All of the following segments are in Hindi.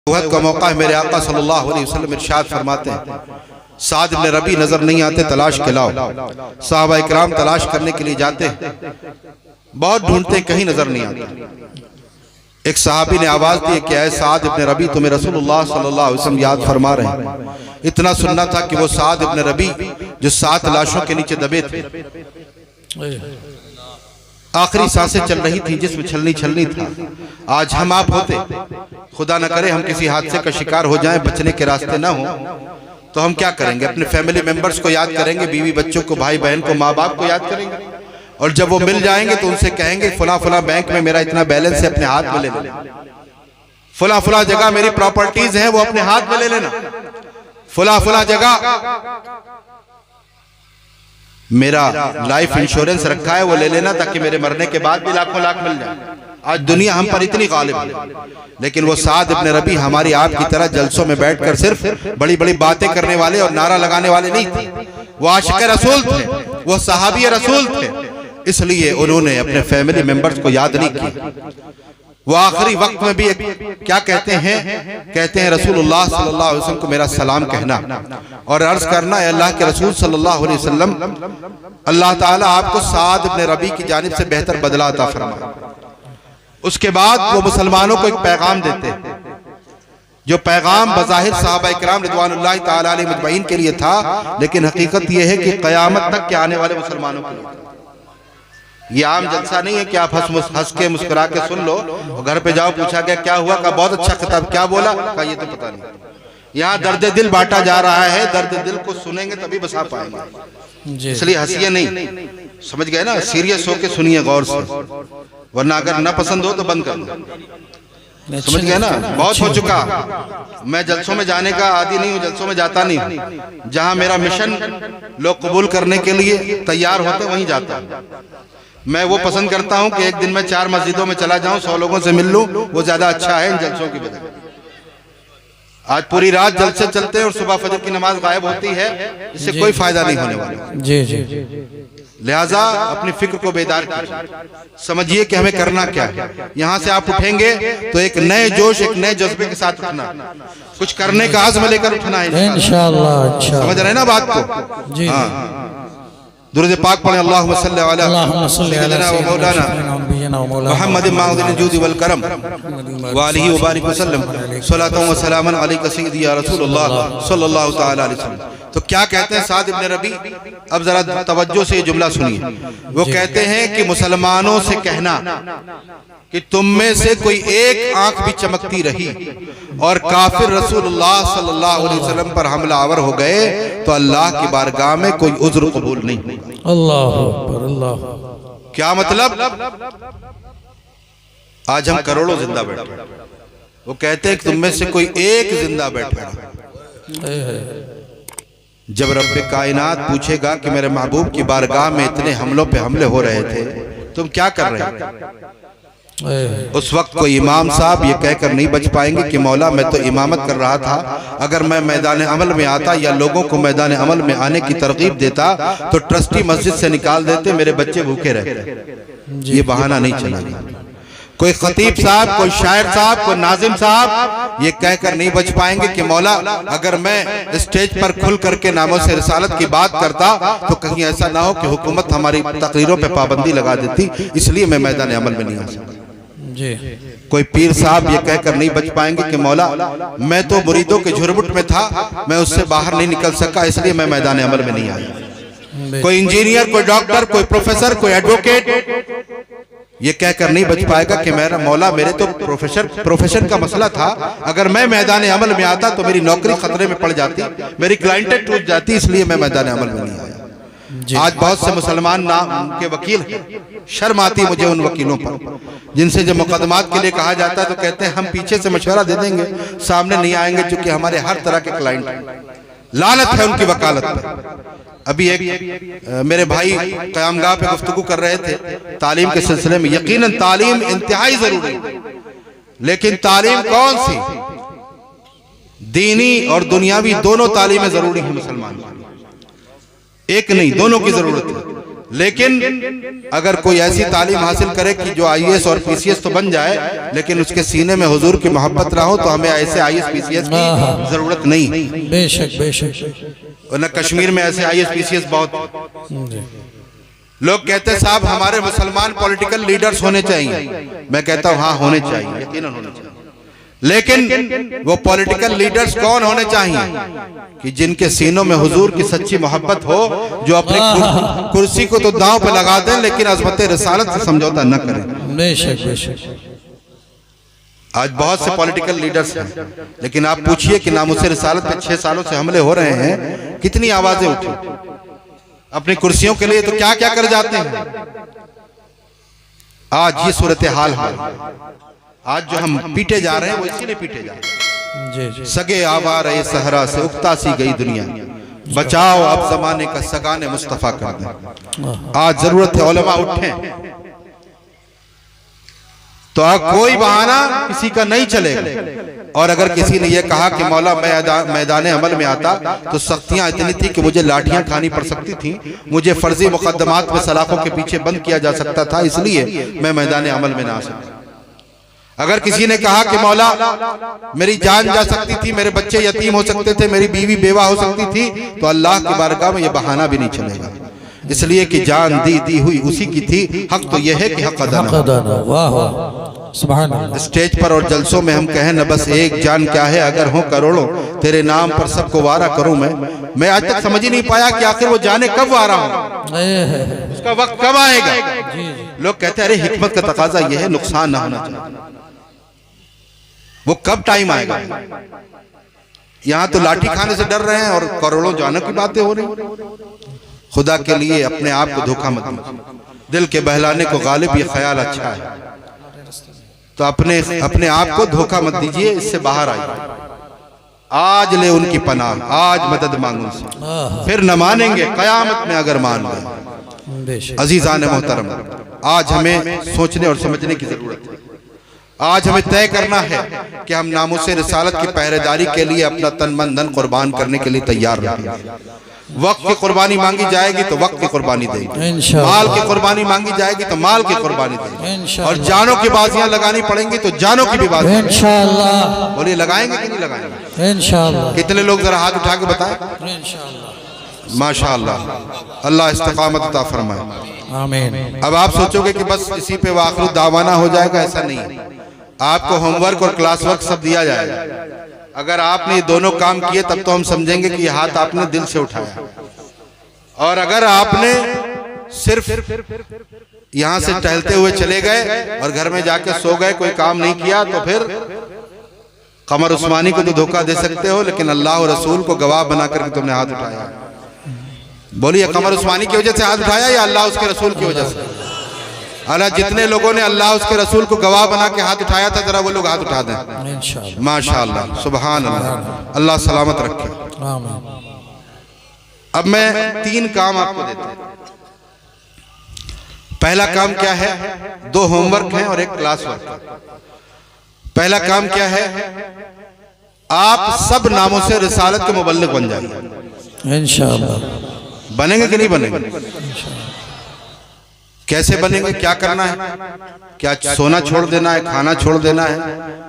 वक़्त का मौका है, मेरे आका सल्लल्लाहु अलैहि वसल्लम इरशाद फरमाते हैं, साद इब्न रबी नजर नहीं आते, तलाश के लाओ। सहाबा इकराम तलाश करने के लिए जाते हैं, बहुत ढूंढते कहीं नजर नहीं आते। एक सहाबी ने आवाज दी कि ऐ साद इब्न रबी, तुम्हें रसूलुल्लाह सल्लल्लाहु अलैहि वसल्लम याद फरमा रहे हैं। इतना सुनना था कि वो साद इब्न रबी जो 7 लाशों के नीचे दबे थे, आखिरी सांसें चल रही थी, जिसमें छलनी छलनी था। आज हम आप होते, खुदा न करे हम किसी हादसे का शिकार हो जाएं, बचने के रास्ते ना हो, तो हम क्या करेंगे? अपने फैमिली मेंबर्स को याद करेंगे, बीवी बच्चों को, भाई बहन को, माँ बाप को याद करेंगे। और जब वो मिल जाएंगे तो उनसे कहेंगे फला फला बैंक में मेरा इतना बैलेंस है, अपने हाथ में ले लेना। फला फला जगह मेरी प्रॉपर्टीज हैं, वो अपने हाथ में ले लेना। फला फला जगह मेरा लाइफ इंश्योरेंस रखा है, वो ले लेना, ताकि मेरे मरने के बाद भी लाखों लाख मिल जाए। आज दुनिया हम पर इतनी गालिब है, लेकिन वो साद इब्न रबी हमारी आप की तरह जलसों में बैठकर सिर्फ बड़ी बड़ी बातें करने वाले और नारा लगाने वाले नहीं थे। वो आशिक रसूल थे, वो सहाबी रसूल थे, इसलिए उन्होंने अपने फैमिली मेंबर्स को याद नहीं किया। वो आखिरी वक्त में भी क्या कहते हैं रसूलुल्लाह सल्लल्लाहु अलैहि वसल्लम को मेरा सलाम कहना और अर्ज करना, अल्लाह के रसूल सल्लल्लाहु अलैहि वसल्लम, अल्लाह ताला आपको साद इब्न रबी की जानिब से बेहतर बदला अता फरमाए। उसके बाद वो मुसलमानों को एक पैगाम देते हैं, जो पैगाम बज़ाहिर सहाबा इकराम रिज़वानुल्लाहि ताला अलैहिम अजमईन के लिए था, लेकिन हकीकत यह है कि क़यामत तक के आने वाले मुसलमानों के लिए। ये आम जलसा नहीं है कि आप हंस के मुस्कुरा के सुन लो, घर पे जाओ, पूछा गया क्या हुआ, का बहुत अच्छा खिताब, क्या बोला, का ये तो पता नहीं। यहाँ दर्द दिल बांटा जा रहा है, दर्द दिल को सुनेंगे तभी बसा पाएंगे, इसलिए हंसिए नहीं, समझ गए ना? सीरियस होके सुनिए गौर से, वरना अगर ना पसंद हो तो बंद कर दो। समझ गए ना? बहुत हो चुका, मैं जलसों में जाने का आदी नहीं हूँ, जलसों में जाता नहीं हूँ। जहाँ मेरा मिशन लोग कबूल करने के लिए तैयार होते वहीं जाता हूँ। मैं वो पसंद करता हूँ कि एक दिन में 4 मस्जिदों में चला जाऊं, 100 लोगों से मिल लूं, वो ज्यादा अच्छा है इन जलसों की वजह। आज पूरी रात जलसे चलते हैं और सुबह फजर की नमाज गायब होती है, इससे कोई फायदा नहीं होने वाला। जी जी। लिहाजा अपनी फिक्र को बेदार कीजिए, समझिए कि हमें करना क्या है। यहाँ से आप उठेंगे तो एक नए जोश, एक नए जज्बे के साथ उठना, कुछ करने का आज़्म लेकर उठना है इंशाअल्लाह। समझ रहे हैं ना बात को? जी। दुरूद पाक पढ़ें, अल्लाहुम्मा सल्ली अला सय्यिदिना व मौलाना मुहम्मद माउदिल जूद वल करम व आलिहि व बारिक वसल्लम सलातन व सलामन अलैका सय्यिदी या रसूलुल्लाह सल्लल्लाहु तआला अलैहि वसल्लम। तो क्या कहते हैं साद इब्न रबी? अब जरा तवज्जो से ये जुमला सुनिए। वो कहते हैं कि मुसलमानों से कहना कि तुम में से कोई एक आंख भी चमकती रही और काफिर रसूलुल्लाह सल्लल्लाहु अलैहि वसल्लम पर हमलावर हो गए तो अल्लाह की बारगाह में कोई उज़्र कबूल नहीं। अल्लाह अकबर, अल्लाह। क्या मतलब? आज हम करोड़ों जिंदा बैठे, वो कहते हैं कि तुम में से कोई एक जिंदा बैठा। जब रब्बे कायनात पूछेगा कि मेरे महबूब की बारगाह में इतने हमलों पे हमले हो रहे थे, तुम क्या कर रहे थे? उस वक्त कोई इमाम साहब ये कहकर नहीं बच पाएंगे कि मौला मैं तो इमामत कर रहा था, अगर मैं मैदान अमल में आता या लोगों को मैदान अमल में आने की तरगीब देता तो ट्रस्टी मस्जिद से निकाल देते, मेरे बच्चे भूखे रहते। ये बहाना नहीं चला। कोई खतीब साहब, कोई शायर साहब, कोई नाजिम साहब ये कहकर नहीं बच पाएंगे कि मौला अगर मैं स्टेज पर खुल करके नामों से रिसालत की बात करता तो कहीं ऐसा ना हो कि हुकूमत हमारी तकरीरों पे पाबंदी लगा देती, इसलिए मैं मैदान अमल में नहीं आ सकता। कोई पीर साहब ये कहकर नहीं बच पाएंगे कि मौला मैं तो मुरीदों के झुरमुट में था, मैं उससे बाहर नहीं निकल सका, इसलिए मैं मैदान अमल में नहीं आया। कोई इंजीनियर, कोई डॉक्टर, कोई प्रोफेसर, कोई एडवोकेट ये कहकर नहीं बच पाएगा कि मेरा मौला मेरे तो प्रोफेशन का मसला था, अगर मैं मैदान अमल में आता तो मेरी नौकरी खतरे में पड़ जाती, मेरी क्लाइंटें टूट जाती, इसलिए मैं मैदान अमल में नहीं आया। आज बहुत से मुसलमान नाम के वकील हैं, शर्म आती मुझे उन वकीलों पर जिनसे जब मुकदमात के लिए कहा जाता है तो कहते हैं हम पीछे से मशवरा दे देंगे, सामने नहीं आएंगे, चूंकि हमारे हर तरह के क्लाइंट हैं। लानत है उनकी वकालत पर। अभी एक मेरे भाई क़यामगाह पे गुफ्तगू कर रहे थे तालीम के सिलसिले में। यकीनन तालीम इंतहाई जरूरी है, लेकिन तालीम कौन सी? दीनी और दुनियावी दोनों तालीमें जरूरी है मुसलमान, एक नहीं, दोनों की जरूरत है। लेकिन अगर कोई ऐसी तालीम हासिल करे कि जो IAS और PCS तो बन जाए, लेकिन उसके सीने में हुजूर की मोहब्बत ना हो, तो हमें ऐसे IAS PCS की जरूरत नहीं। बेशक बेशक। न कश्मीर में ऐसे IAS PCS बहुत। लोग कहते हैं साहब हमारे मुसलमान पॉलिटिकल लीडर्स होने चाहिए। मैं कहता हूँ हाँ होने चाहिए, यकीनन होने चाहिए, लेकिन वो पॉलिटिकल लीडर्स कौन होने चाहिए कि जिनके सीनों में हुजूर की सच्ची मोहब्बत हो, जो अपनी कुर्सी को तो दांव पे लगा दें लेकिन अज़मत रिसालत से समझौता न करें। बेशक बेशक। आज बहुत से पॉलिटिकल लीडर्स हैं, लेकिन आप पूछिए कि नामुसे रिसालत पे 6 सालों से हमले हो रहे हैं, कितनी आवाजें उठी अपनी कुर्सियों के लिए, तो क्या क्या कर जाते हैं। आज ये सूरत हाल है। आज जो हम पीटे जा रहे हैं वो इसीलिए पीटे जा रहे हैं। सगे आवार है सहरा से उगता सी गई दुनिया, बचाओ अब जमाने का सगाने मुस्तफा कर दें। आज जरूरत है उलमा उठें, तो कोई बहाना किसी का नहीं चलेगा। और अगर किसी ने यह कहा कि मौला मैदान अमल में आता तो सख्तियां इतनी थी कि मुझे लाठियां खानी पड़ सकती थी, मुझे फर्जी मुकदमात में सलाखों के पीछे बंद किया जा सकता था, इसलिए मैं मैदान अमल में ना आ सकता। अगर किसी ने कहा कि मौला मेरी जान जा सकती थी, मेरे बच्चे यतीम हो सकते थे, मेरी बीवी बेवा हो सकती थी, तो अल्लाह की बारगाह में यह बहाना भी नहीं चलेगा, इसलिए कि जान दी हुई उसी की थी। हक तो यह है कि हक अदा ना। वाह सुभान अल्लाह। स्टेज पर और जलसों में हम कहें न बस एक जान क्या है, अगर हो करोड़ों तेरे नाम पर सबको वारा करूं मैं आज तक समझ ही नहीं पाया कि आखिर वो जाने कब वारा हो, उसका वक्त कब आएगा। लोग कहते हैं अरे हिकमत का तकाजा यह है नुकसान ना होना चाहिए, वो कब टाइम आएगा। यहां तो लाठी खाने से डर रहे हैं और करोड़ों जाने की बातें हो रही। खुदा के लिए अपने आप को धोखा मत दीजिए, दिल के बहलाने को गालिब ये ख्याल अच्छा है, तो अपने आप को धोखा मत दीजिए, इससे बाहर आइए। आज ले उनकी पनाह, आज मदद मांगो उनसे, फिर न मानेंगे कयामत में अगर मान गए। अजीजान मोहतरम, आज हमें सोचने और समझने की जरूरत है। आज हमें तय करना है कि हम नामुसे रिसालत की पहरेदारी के लिए अपना तन मन धन कुर्बान करने के लिए तैयार रहेंगे। वक्त की कुर्बानी मांगी जाएगी तो वक्त की कुर्बानी देंगे, माल की कुर्बानी मांगी जाएगी तो माल की कुर्बानी देंगे, और जानों की बाजियां लगानी पड़ेंगी तो जानों की भी बाजियां इंशाअल्लाह। बोलिए लगाएंगे कि नहीं लगाएंगे इंशाअल्लाह। कितने लोग जरा हाथ उठा के बताएं इंशाअल्लाह। माशाअल्लाह, अल्लाह इस्तिकामत अता फरमाए, आमीन। अब आप सोचोगे कि बस इसी पे वाखिर दावाना हो जाएगा, ऐसा नहीं है। आपको होमवर्क और क्लास वर्क सब दिया जाएगा। अगर आपने ये दोनों काम किए तब तो हम समझेंगे कि ये हाथ आपने दिल से उठाया, और अगर आपने सिर्फ यहां से टहलते हुए चले गए और घर में जाके सो गए, कोई काम नहीं किया, तो फिर कमर उस्मानी को तो धोखा दे सकते हो, लेकिन अल्लाह और रसूल को गवाह बना करके तुमने हाथ उठाया। बोलिए कमर उस्मानी की वजह से हाथ उठाया या अल्लाह उसके रसूल की वजह से? अल्लाह जितने लोगों ने अल्लाह उसके रसूल को गवाह बना के हाथ उठाया था, जरा वो लोग हाथ उठा दें। माशाअल्लाह, सुभान अल्लाह, अल्लाह सलामत रखे। अब मैं 3 काम आपको देता हूं। पहला काम क्या है? 2 होमवर्क हैं और 1 क्लास वर्क। पहला काम क्या है? आप सब नामों से रिसालत के मुबल्लिग बन जाइए इंशाअल्लाह। बनेंगे कि नहीं बनेंगे? कैसे बनेंगे? क्या करना है? क्या सोना छोड़ देना है, खाना छोड़ देना है,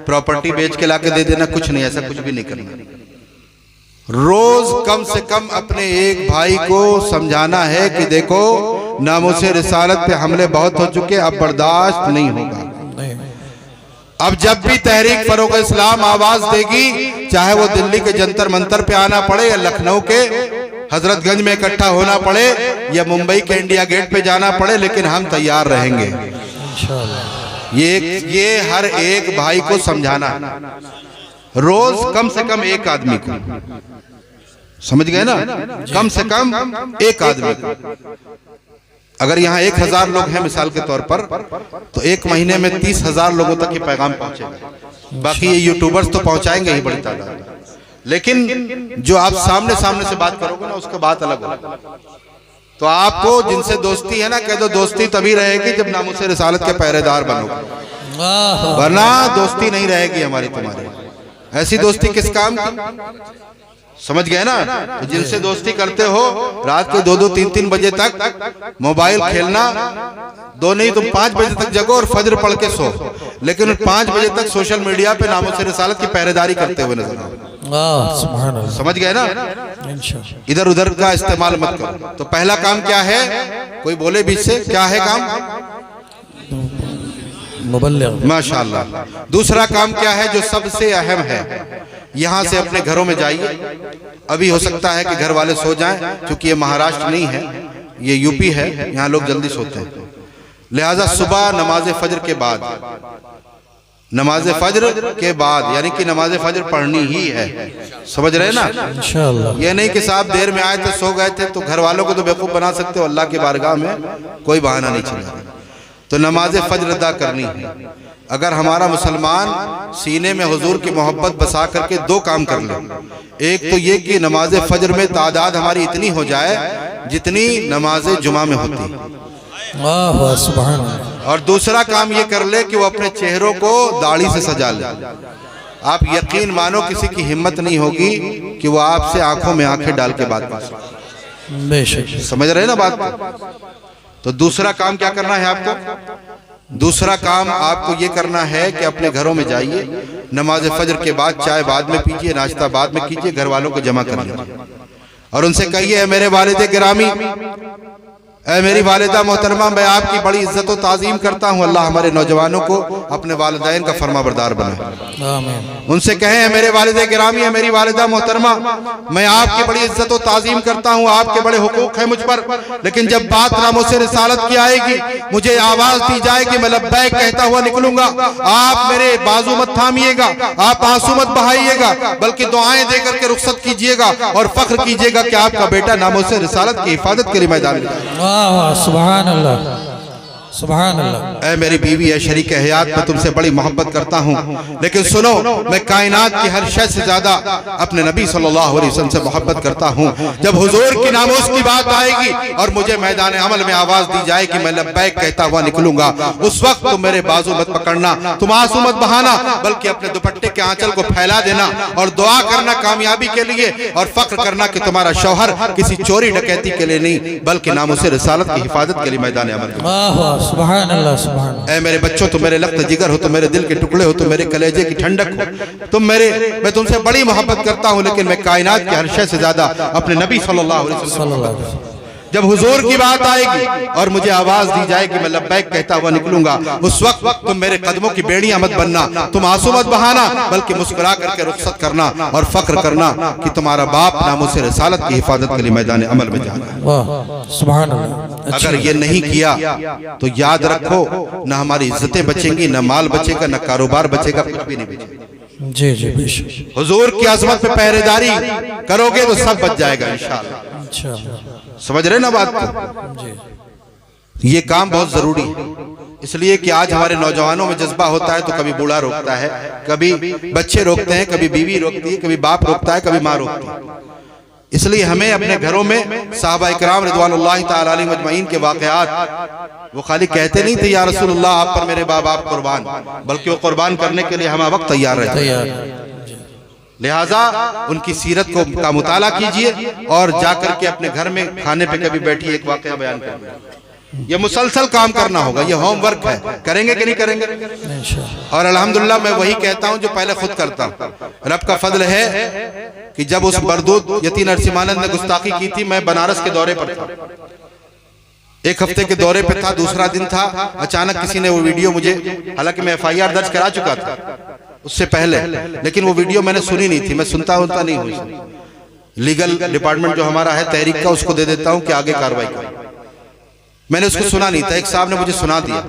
प्रॉपर्टी बेच के लाके दे देना? कुछ नहीं, ऐसा कुछ भी नहीं करना। रोज कम से कम अपने एक भाई को समझाना है कि देखो नामुसे रिसालत पे हमले बहुत हो चुके, अब बर्दाश्त नहीं होगा। अब जब भी तहरीक फरोग इस्लाम आवाज देगी, चाहे वो दिल्ली के जंतर मंतर पे आना पड़े या लखनऊ के हजरतगंज में इकट्ठा होना पड़े या मुंबई के इंडिया गेट पे जाना पड़े, लेकिन हम तैयार रहेंगे इंशाअल्लाह। ये हर एक भाई को समझाना, रोज कम से कम एक आदमी को, समझ गए ना? कम से कम एक आदमी को। अगर यहाँ 1000 लोग हैं मिसाल के तौर पर, तो 1 महीने में 30,000 लोगों तक ये पैगाम पहुंचेगा। बाकी ये यूट्यूबर्स तो पहुंचाएंगे ही बड़ी तादाद, लेकिन जो आप सामने से बात करोगे ना, उसका बात अलग होगा। तो आपको जिनसे दोस्ती है ना, कह दो दोस्ती तभी रहेगी जब नामुसे रिसालत के पहरेदार बनोगे, वरना दोस्ती नहीं रहेगी हमारी तुम्हारी। ऐसी दोस्ती किस काम की? समझ गए ना? तो जिनसे दोस्ती करते हो रात के 2-2 3-3 बजे तक मोबाइल खेलना, दो नहीं तुम 5 बजे तक जगो और फजर पढ़ के सो, लेकिन 5 बजे तक सोशल मीडिया पे नामों से रिसालत की पहरेदारी करते हुए नजर आओ। सुभान अल्लाह। समझ गए ना? इंशाअल्लाह। इधर उधर का इस्तेमाल मत करो। तो पहला काम क्या है? कोई बोले बीच से, क्या है काम? मुबल्लिग। माशाअल्लाह। दूसरा काम क्या है जो सबसे अहम है? यहाँ से अपने घरों में जाइए। अभी हो सकता है कि घर वाले सो जाएं, क्योंकि ये महाराष्ट्र नहीं है, ये यूपी है, यहाँ लोग जल्दी सोते हैं। लिहाजा सुबह नमाज फजर के बाद, नमाज फजर के बाद यानी कि नमाज फजर पढ़नी ही है। समझ रहे ना? इंशाअल्लाह। ये नहीं कि साहब देर में आए थे, सो गए थे, तो घर वालों को तो बेवकूफ बना सकते हो, अल्लाह की बारगाह में कोई बहाना नहीं चलेगा। तो नमाज फजर अदा करनी है। अगर हमारा मुसलमान सीने में हुजूर की मोहब्बत बसा करके 2 काम कर ले, एक तो ये कि नमाज फजर में तादाद हमारी इतनी हो जाए जितनी नमाज जुमा में होती, वाह सुभान अल्लाह। और दूसरा काम ये कर ले कि वो अपने चेहरों को दाढ़ी से सजा ले। आप यकीन मानो किसी की हिम्मत नहीं होगी कि वो आपसे आंखों में आंखें डाल के बात कर सके। बेशक। समझ रहे ना बात को? तो दूसरा काम क्या करना है आपको? दूसरा काम आपको ये करना है कि अपने घरों में जाइए, नमाज फजर के बाद चाय बाद में पीजिए, नाश्ता बाद में कीजिए, घर वालों को जमा कर लीजिए और उनसे कहिए, मेरे वालिद गिरामी, ऐ मेरी वालिदा मोहतरमा, मैं आपकी बड़ी इज्जत और ताज़ीम करता हूँ। अल्लाह हमारे नौजवानों को अपने वालिदैन का फरमाबरदार बनाए। आमीन। उनसे कहें, मेरे वालिद गिरामी है, मेरी वालिदा मोहतरमा, मैं आपकी बड़ी इज्जत और ताज़ीम करता हूँ, आपके बड़े हुकूक हैं मुझ पर, लेकिन जब बात नामों से रिसालत की आएगी, मुझे आवाज दी जाएगी, मैं लब्बैक कहता हुआ निकलूंगा। आप मेरे बाजू मत थामिएगा, आप आंसू मत बहाइएगा, बल्कि दुआएं दे करके रुखसत कीजिएगा और फख्र कीजिएगा कि आपका बेटा नामों से रिसालत की हिफाजत के लिए मैदान में जाएगा। वाह सुभान अल्लाह, सुभान अल्लाह। ऐ मेरी बीवी है शरीक हयात, मैं तुमसे बड़ी मोहब्बत करता हूँ, लेकिन सुनो, मैं कायनात की हर शय से ज्यादा अपने नबी सल्लल्लाहु अलैहि वसल्लम से मोहब्बत करता हूँ। जब हुजूर की नामोस की बात आएगी और मुझे मैदान अमल में आवाज दी जाएगी, मैं लब्बैक कहता हुआ निकलूंगा, उस वक्त तुम मेरे बाजू मत पकड़ना, तुम आंसू मत बहाना, बल्कि अपने दुपट्टे के आंचल को फैला देना और दुआ करना कामयाबी के लिए, और फख्र करना कि तुम्हारा शौहर किसी चोरी डकैती के लिए नहीं, बल्कि नामोस रिसालत की हिफाजत के लिए मैदान अमल में। सुभान अल्लाह, सुभान। ऐ मेरे बच्चों, तुम मेरे लख्त जिगर हो, तुम मेरे दिल के टुकड़े हो, तुम मेरे कलेजे की ठंडक हो, मैं तुमसे बड़ी मोहब्बत करता हूँ, लेकिन मैं कायनात के हर शय से ज्यादा अपने नबी सल्लल्लाहु अलैहि वसल्लम। जब हुजूर की बात आएगी और मुझे आवाज दी जाएगी, मैं लब्बैक कहता हुआ निकलूंगा, उस वक्त तुम मेरे कदमों की बेड़ियां मत बनना, तुम आंसू मत बहाना, बल्कि मुस्कुरा करके रुखसत करना और फख्र करना कि तुम्हारा बाप नामों से रिसालत की हिफाजत के लिए मैदान अमल में जाना है। वाह सुभान अल्लाह। अगर ये नहीं किया तो याद रखो, न हमारी इज्जतें बचेंगी, न माल बचेगा, न कारोबार बचेगा, कुछ भी नहीं बचेगा। जी जी बेशक। हुजूर की अजमत पे पहरेदारी करोगे तो सब बच जाएगा इंशाअल्लाह। समझ रहे ना बात को? ये काम बहुत जरूरी है, इसलिए कि आज हमारे नौजवानों में जज्बा होता है तो कभी बूढ़ा रोकता है, कभी बच्चे रोकते हैं, कभी बीवी रोकती है, कभी बाप रोकता है, कभी माँ रोकती है। इसलिए हमें अपने घरों में सहाबा इकराम रिज़वानुल्लाहि ताला अलैहिम अजमईन के वाक़यात, वो खाली कहते नहीं थे या रसूलुल्लाह आप पर मेरे बाप कुर्बान, बल्कि वो कुर्बान करने के लिए हम वक्त तैयार रहते। लिहाजा उनकी सीरत को का मुताला कीजिए और जाकर के अपने घर में खाने पे कभी बैठिए, एक वाक़या बयान करें। ये मुसलसल काम करना होगा, ये होमवर्क है, करेंगे कि नहीं करेंगे? और अल्हम्दुलिल्लाह मैं वही कहता हूँ जो पहले खुद करता हूँ। रब का फजल है कि जब उस मरदूद यती नरसिम्हानंद ने गुस्ताखी की थी, मैं बनारस के दौरे पर था, एक हफ्ते के दौरे पे था, दूसरा दिन था, अचानक किसी ने वो वीडियो मुझे, हालांकि मैं FIR दर्ज करा चुका था उससे पहले, लेकिन वो वीडियो मैंने सुनी नहीं थी, मैं सुनता नहीं हूँ, लीगल डिपार्टमेंट जो हमारा है तहरीक का, उसको दे देता हूँ कि आगे कार्रवाई करें। मैंने उसको सुना नहीं था, एक साहब ने मुझे सुना दिया,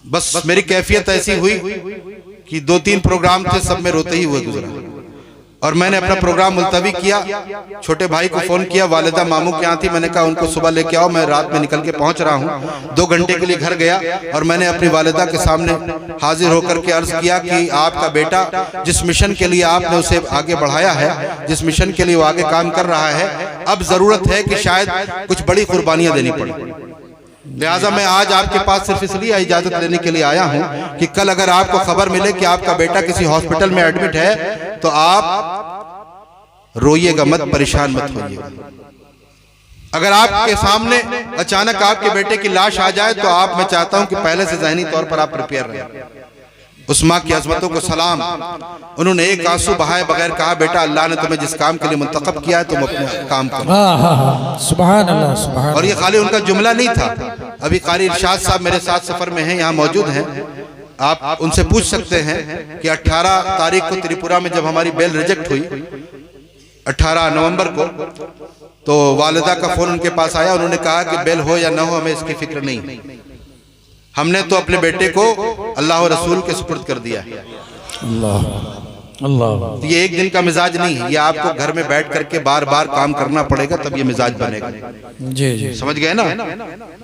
बस मेरी कैफियत ऐसी हुई कि 2-3 प्रोग्राम थे, सब में रोते ही हुए गुजरा, और मैंने अपना प्रोग्राम मुलतवी किया। छोटे भाई को फोन किया, वालिदा मामू के यहाँ थी, मैंने कहा उनको सुबह लेके आओ, मैं रात में निकल के पहुंच रहा हूँ। 2 घंटे के लिए घर गया और मैंने अपनी वालिदा के सामने हाजिर होकर के अर्ज किया कि आपका बेटा जिस मिशन के लिए आपने उसे आगे बढ़ाया है, जिस मिशन के लिए वो आगे काम कर रहा है, अब जरूरत है कि शायद कुछ बड़ी कुर्बानियां देनी पड़े। लिहाजा मैं आज आपके पास सिर्फ इसलिए इजाजत लेने के लिए आया हूं कि कल अगर आपको खबर मिले कि आपका बेटा किसी हॉस्पिटल में एडमिट है तो आप रोइएगा मत, परेशान मत होइएगा। अगर आपके सामने अचानक आपके बेटे की लाश आ जाए तो आप, मैं चाहता हूं कि पहले से ज़हनी तौर पर आप प्रिपेयर रहें। उस माँ की अजमतों को सलाम, उन्होंने एक आंसू बहाए बगैर कहा, बेटा अल्लाह ने तुम्हें जिस काम के लिए मुंतखब किया है तुम अपने काम करो। सुभान अल्लाह, सुभान। और ये खाली उनका जुमला नहीं था। अभी कारी इरशाद साहब मेरे साथ सफर में हैं, यहाँ मौजूद हैं, आप उनसे पूछ सकते हैं कि 18 तारीख को त्रिपुरा में जब हमारी बेल रिजेक्ट हुई 18 नवंबर को, तो वालिदा का फोन उनके पास आया। उन्होंने कहा कि बेल हो या ना हो हमें इसकी फिक्र नहीं, हमने तो अपने बेटे को अल्लाह और रसूल के सुपुर्द कर दिया है। अल्लाह अल्लाह। तो ये एक दिन का मिजाज नहीं है, ये आपको घर में बैठ करके बार बार काम करना पड़ेगा तब ये मिजाज बनेगा। जी जी, समझ गए ना।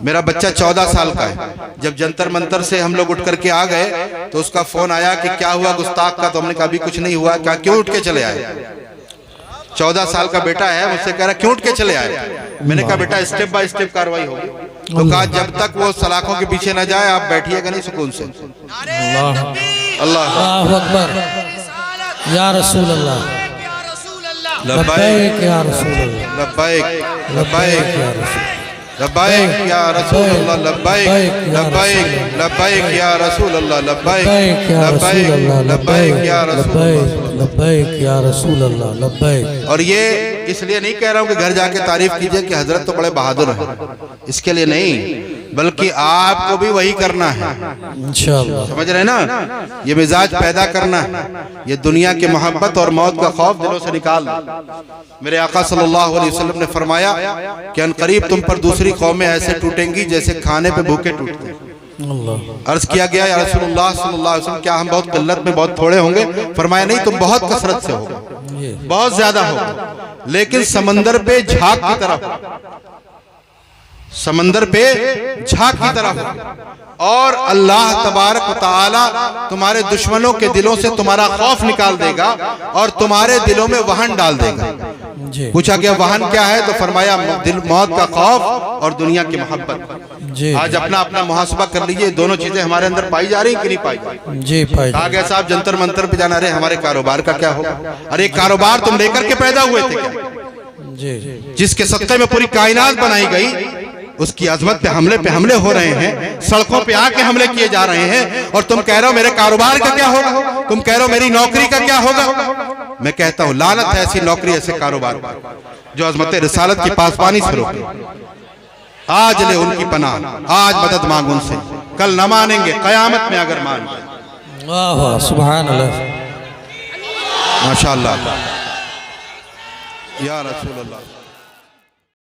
मेरा बच्चा 14 साल का है, जब जंतर मंतर से हम लोग उठ करके आ गए तो उसका फोन आया कि क्या हुआ गुस्ताख का, तो हमने कहा अभी कुछ नहीं हुआ। क्या, क्यों उठ के चले आए? 14 साल का बेटा है, मुझसे कह रहा क्यों उठ के चले आए? मैंने कहा बेटा स्टेप बाय स्टेप कार्रवाई होगी। तो कहा जब तक वो सलाखों के पीछे न जाए आप बैठिएगा नहीं सुकून से। अल्लाह अल्लाह अकबर, या रसूल अल्लाह, लब्बैक या रसूल अल्लाह, लब्बैक लब्बैक या लब्बैक या रसूल अल्लाह, लब्बैक लब्बैक लब्बैक या रसूल अल्लाह, लब्बैक लब्बैक लब्बैक या रसूल अल्लाह, लब्बैक या रसूल अल्लाह, लब्बैक। और ये इसलिए नहीं कह रहा हूं कि घर जाके तारीफ कीजिए कि हजरत तो बड़े बहादुर हैं, इसके लिए नहीं, बल्कि आपको भी वही करना है इंशाअल्लाह। समझ रहे ना, ये मिजाज पैदा करना है, ये दुनिया की मोहब्बत और मौत का खौफ दिलों से निकाल दो। मेरे आका सल्लल्लाहु अलैहि वसल्लम ने फरमाया कि अनकरीब तुम पर दूसरी कौमें ऐसे टूटेंगी जैसे खाने पे भूखे टूटते हैं। अर्ज किया गया या रसूलुल्लाह सल्लल्लाहु अलैहि वसल्लम क्या हम बहुत किल्लत में बहुत थोड़े होंगे? फरमाया नहीं, तुम बहुत कसरत से होगा, बहुत ज्यादा होगा, लेकिन समंदर पे झाग की तरह, समंदर पे झाग की तरह। और अल्लाह तबारक व तआला तुम्हारे दुश्मनों के दिलों से तुम्हारा खौफ निकाल देगा और तुम्हारे दिलों में वहन डाल देगा। पूछा गया वहन क्या है? तो फरमाया दिल, मौत का खौफ और दुनिया की मोहब्बत। आज अपना अपना मुहासबा कर लीजिए, दोनों चीजें हमारे अंदर पाई जा रही कि नहीं पाई? जी पाई। कहा गया साहब जंतर मंतर पे जाना, अरे हमारे कारोबार का क्या होगा? अरे कारोबार तुम लेकर के पैदा हुए थे क्या? जी, जिसके सत्ते में पूरी कायनात बनाई गई, उसकी अजमत पे हमले हो रहे हैं, सड़कों पे आके हमले किए जा रहे हैं, और तुम कह रहे हो मेरे कारोबार का क्या होगा? तुम कह रहे हो मेरी नौकरी का क्या होगा? मैं कहता हूं लानत है ऐसी नौकरी, ऐसे कारोबार जो अजमत रिसालत की पासबानी से रोके। आज ले उनकी पनाह, आज मदद मांग उनसे, कल न मानेंगे कयामत में अगर मान गए। वाह सुभान अल्लाह, माशाअल्लाह या रसूल अल्लाह।